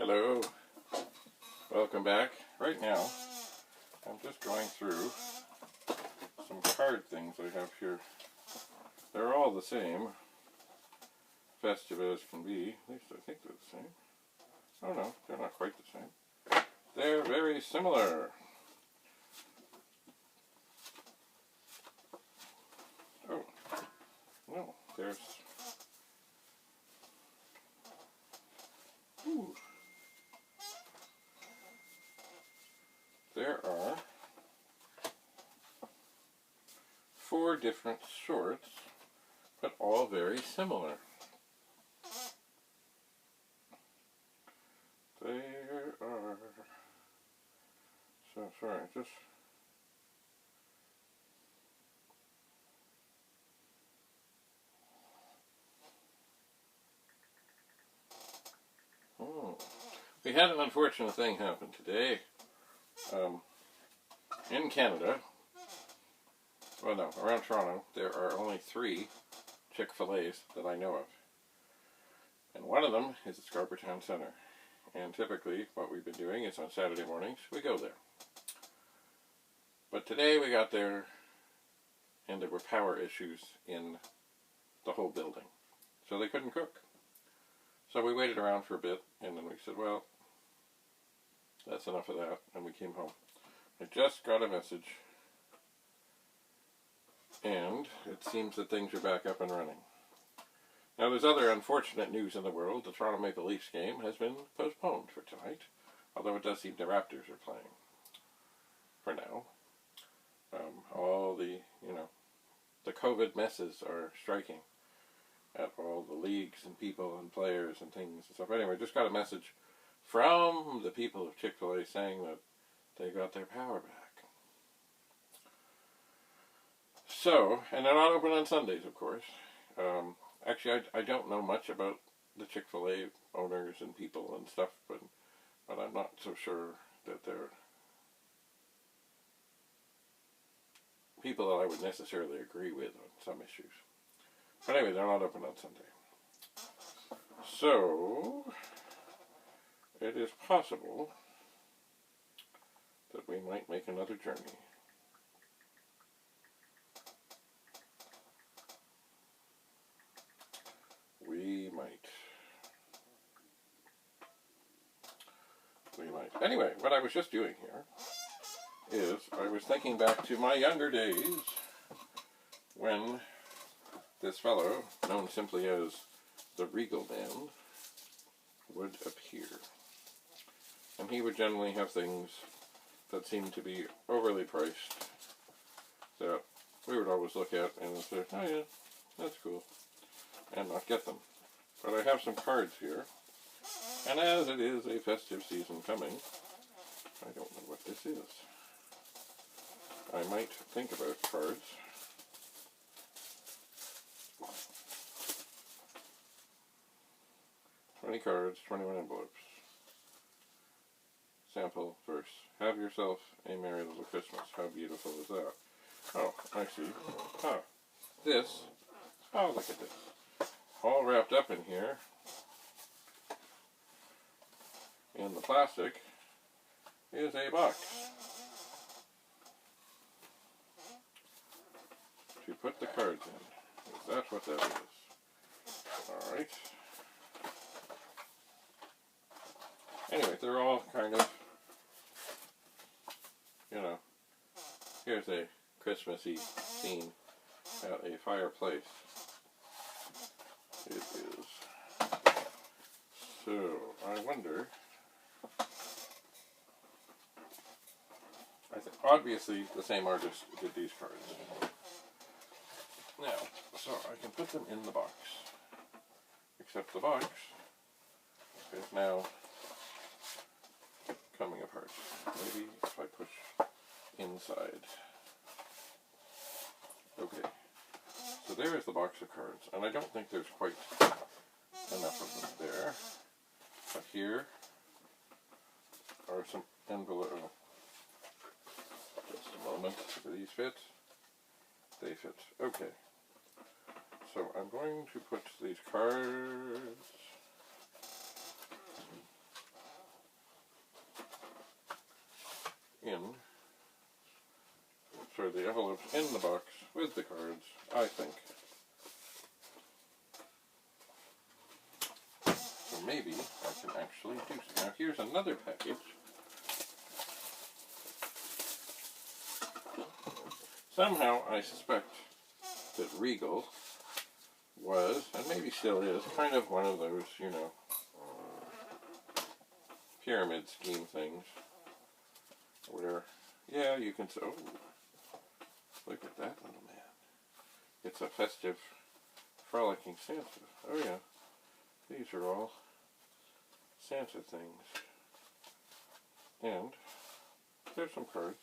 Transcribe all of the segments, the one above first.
Hello, welcome back. Right now, I'm just going through some card things I have here. They're all the same, festive as can be. At least I think they're the same. Oh no, they're not quite the same. They're very similar. Oh, no, there's... Ooh. There are 4 different sorts, but all very similar. There are... So, sorry, just... We had an unfortunate thing happen today. In Canada, well no, around Toronto, there are only 3 Chick-fil-A's that I know of. And one of them is at Scarborough Town Centre. And typically what we've been doing is on Saturday mornings, we go there. But today we got there and there were power issues in the whole building. So they couldn't cook. So we waited around for a bit and then we said, well, that's enough of that, and we came home. I just got a message, and it seems that things are back up and running. Now, there's other unfortunate news in the world. The Toronto Maple Leafs game has been postponed for tonight, although it does seem the Raptors are playing for now. All the, the COVID messes are striking at all the leagues and people and players and things and stuff. Anyway, just got a message from the people of Chick-fil-A saying that they got their power back. So, and they're not open on Sundays, of course. Actually, I don't know much about the Chick-fil-A owners and people and stuff, but I'm not so sure that they're people that I would necessarily agree with on some issues. But anyway, they're not open on Sunday. So, it is possible that we might make another journey. We might. Anyway, what I was just doing here is I was thinking back to my younger days when this fellow, known simply as the Regal man, would appear. And he would generally have things that seemed to be overly priced that we would always look at and say, oh yeah, that's cool, and not get them. But I have some cards here, and as it is a festive season coming, I don't know what this is. I might think about cards. $20 cards, 21 envelopes. Sample verse. Have yourself a merry little Christmas. How beautiful is that? Oh, I see. Huh. This. Oh, look at this. All wrapped up in here. In the plastic is a box. To put the cards in. That's what that is. Alright. Anyway, they're all kind of, here's a Christmassy scene at a fireplace. It is. So, I wonder, I think obviously the same artist did these cards. Now, so I can put them in the box. Except the box is now coming apart. Maybe if I push inside. Okay. So there is the box of cards. And I don't think there's quite enough of them there. But here are some envelopes. Just a moment. Do these fit? They fit. Okay. So I'm going to put these cards in, sorry, the envelopes in the box with the cards, I think. So maybe I can actually do so. Now here's another package. Somehow I suspect that Regal was, and maybe still is, kind of one of those, you know, pyramid scheme things where, yeah, you can say, oh, look at that little man. It's a festive, frolicking Santa. Oh yeah, these are all Santa things. And there's some cards.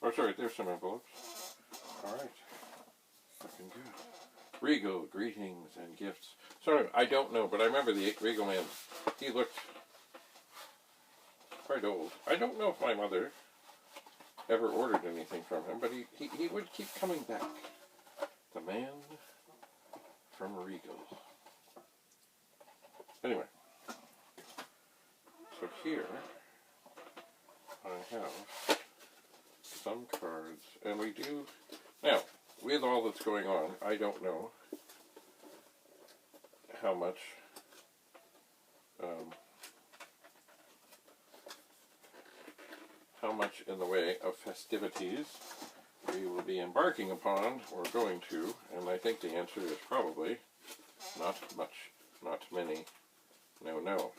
Oh, sorry, there's some envelopes. Alright, looking good. Regal, greetings and gifts. Sorry, I don't know, but I remember the Regal man. He looked quite old. I don't know if my mother ever ordered anything from him, but he would keep coming back. The man from Regal. Anyway, so here I have some cards, and we do, now, with all that's going on, I don't know how much in the way of festivities we will be embarking upon or going to, and I think the answer is probably not much, not many, no.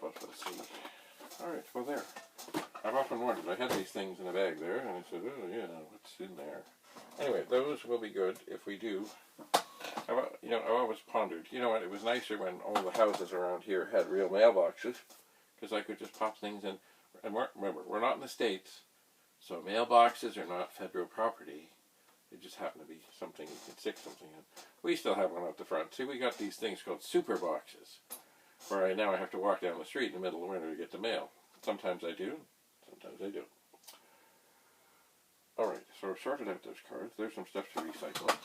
But let's see. Alright, well there. I've often wondered, I had these things in a bag there, and I said, oh yeah, what's in there? Anyway, those will be good if we do. You know, I've always pondered, you know what, it was nicer when all the houses around here had real mailboxes, because I could just pop things in. And remember, we're not in the States, so mailboxes are not federal property. They just happen to be something you can stick something in. We still have one out the front. See, we got these things called super boxes, where now I have to walk down the street in the middle of winter to get the mail. Sometimes I do, sometimes I don't. Alright, so I've sorted out those cards. There's some stuff to recycle.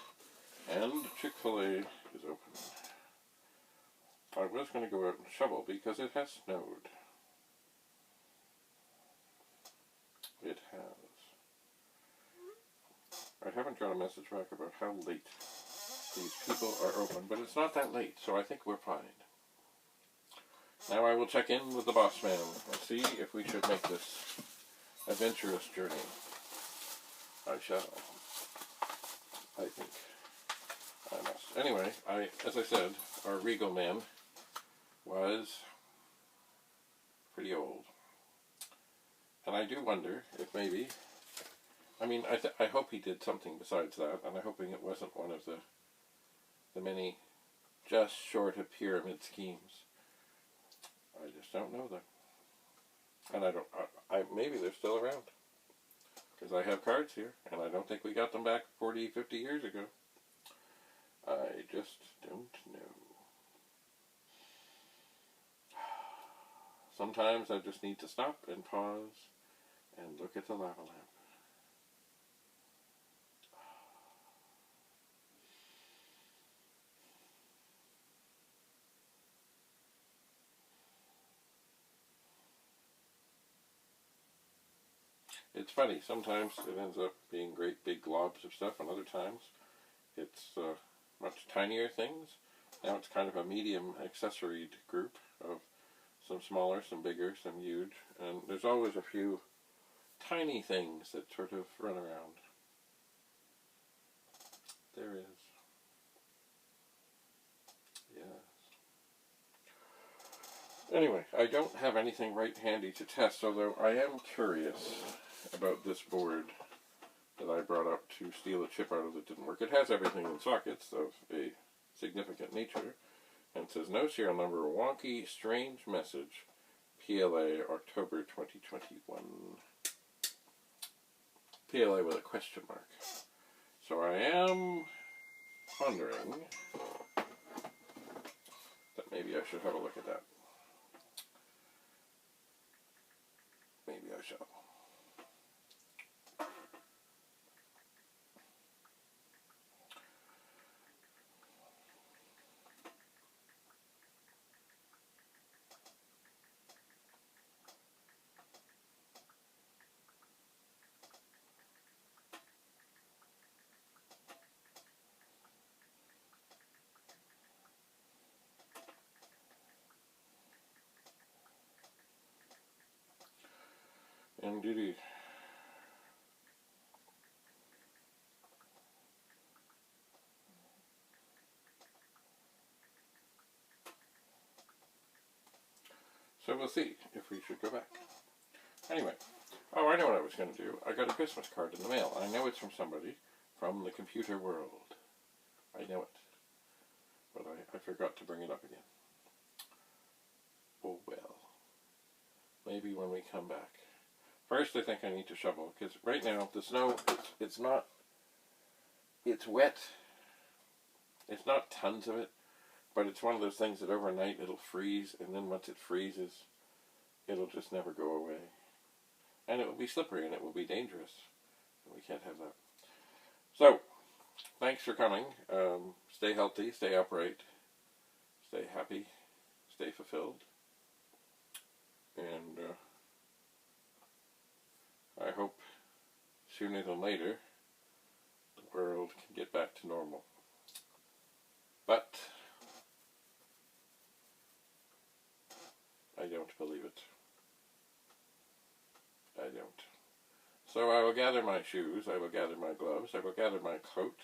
And Chick-fil-A is open. I was going to go out and shovel because it has snowed. It has. I haven't got a message back about how late these people are open, but it's not that late, so I think we're fine. Now I will check in with the boss man and see if we should make this adventurous journey. I shall. I think I must. Anyway, as I said, our Regal man was pretty old. And I do wonder if maybe, I mean, I hope he did something besides that, and I'm hoping it wasn't one of the many just short of pyramid schemes. I just don't know them. And maybe they're still around. Because I have cards here, and I don't think we got them back 40, 50 years ago. I just don't know. Sometimes I just need to stop and pause and look at the lava lamp. It's funny, sometimes it ends up being great big globs of stuff, and other times it's much tinier things. Now it's kind of a medium accessoried group of some smaller, some bigger, some huge, and there's always a few tiny things that sort of run around. There is. Yes. Anyway, I don't have anything right handy to test, although I am curious about this board that I brought up to steal a chip out of that didn't work. It has everything in sockets of a significant nature, and it says no serial number, wonky, strange message, PLA, October 2021. PLA with a question mark. So I am pondering that maybe I should have a look at that. Maybe I shall. Indeedy. So we'll see if we should go back. Anyway, oh, I know what I was going to do. I got a Christmas card in the mail. I know it's from somebody from the computer world. I know it. But I forgot to bring it up again. Oh well. Maybe when we come back. First, I think I need to shovel, because right now the snow, it's wet. It's not tons of it, but it's one of those things that overnight it'll freeze, and then once it freezes, it'll just never go away. And it will be slippery, and it will be dangerous. And we can't have that. So, thanks for coming. Stay healthy, stay upright, stay happy, stay fulfilled. And I hope sooner than later the world can get back to normal. But I don't believe it. I don't. So I will gather my shoes, I will gather my gloves, I will gather my coat,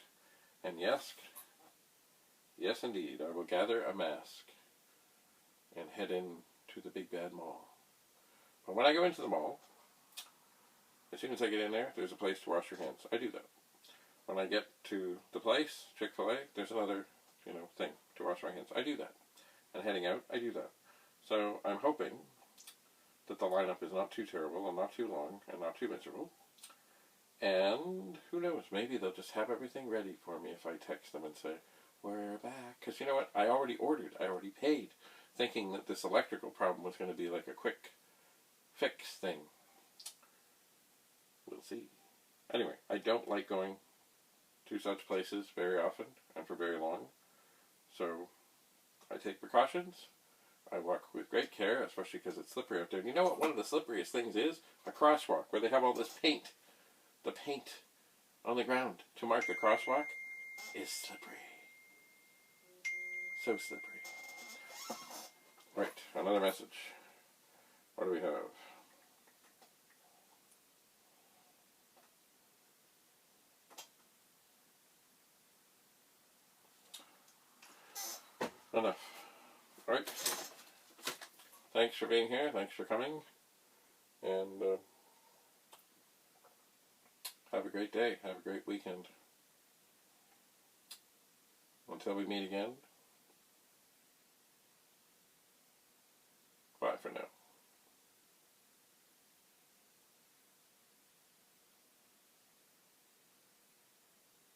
and yes indeed, I will gather a mask and head in to the big bad mall. But when I go into the mall, as soon as I get in there, there's a place to wash your hands. I do that. When I get to the place, Chick-fil-A, there's another, thing to wash my hands. I do that. And heading out, I do that. So I'm hoping that the lineup is not too terrible and not too long and not too miserable. And who knows, maybe they'll just have everything ready for me if I text them and say, we're back. Because you know what? I already ordered. I already paid, thinking that this electrical problem was going to be like a quick fix thing. We'll see. Anyway, I don't like going to such places very often and for very long. So I take precautions. I walk with great care, especially because it's slippery out there. And you know what one of the slipperiest things is? A crosswalk, where they have all this paint. The paint on the ground to mark the crosswalk is slippery. So slippery. Right, another message. What do we have? Enough. Right. Thanks for being here. Thanks for coming. And have a great day. Have a great weekend. Until we meet again,